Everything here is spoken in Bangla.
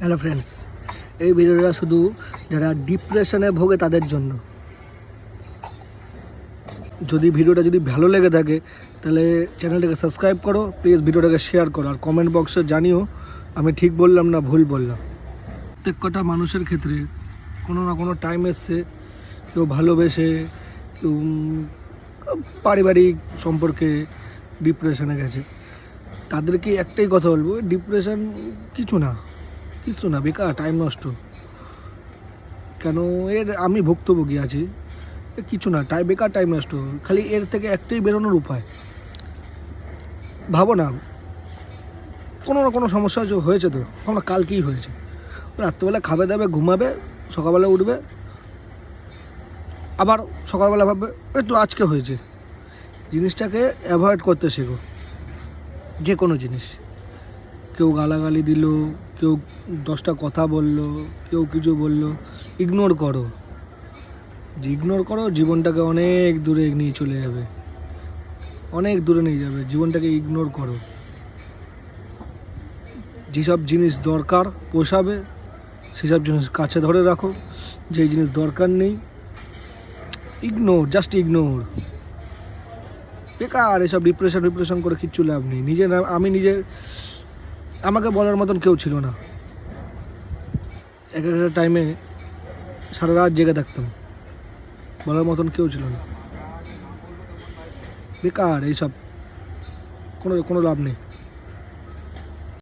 হ্যালো ফ্রেন্ডস, এই ভিডিওটা শুধু যারা ডিপ্রেশনে ভোগে তাদের জন্য। ভিডিওটা যদি ভালো লেগে থাকে তাহলে চ্যানেলটাকে সাবস্ক্রাইব করো, প্লিজ ভিডিওটাকে শেয়ার করো, আর কমেন্ট বক্সে জানিও আমি ঠিক বললাম না ভুল বললাম। প্রত্যেক কটা মানুষের ক্ষেত্রে কোনো না কোনো টাইম এসছে, কেউ ভালোবেসে, কেউ পারিবারিক সম্পর্কে ডিপ্রেশনে গেছে। তাদেরকে একটাই কথা বলবো, ডিপ্রেশন কিছু না, বেকার টাইম নষ্ট। কেন আমি ভুক্তভোগী আছি, কিছু না, বেকার টাইম নষ্ট। খালি এর থেকে একটাই বেরোনোর উপায়, ভাবো না কোনো না কোনো সমস্যা হয়েছে তো, আমরা কালকেই হয়েছে, রাত্রেবেলা খাবে দাবে ঘুমাবে, সকালবেলা উঠবে, আবার সকালবেলা ভাববে এই তো আজকে হয়েছে। জিনিসটাকে অ্যাভয়েড করতে শেখো, যে কোনো জিনিস। কেউ গালাগালি দিল, কেউ 10টা কথা বলল, কেউ কিছু বলল, ইগনোর করো। জীবনটাকে অনেক দূরে নিয়ে চলে যাবে, অনেক দূরে নিয়ে যাবে। জীবনটাকে ইগনোর করো। যেসব জিনিস দরকার পোষাবে সেসব জিনিস কাছে ধরে রাখো, যেই জিনিস দরকার নেই জাস্ট ইগনোর। বেকার এসব ডিপ্রেশন করে কিচ্ছু লাভ নেই। আমি আমাকে বলার মতন কেউ ছিল না। একটা টাইমে সারা রাত জেগে থাকতাম, বলার মতন কেউ ছিল না। বেকার এইসব, কোনো লাভ নেই।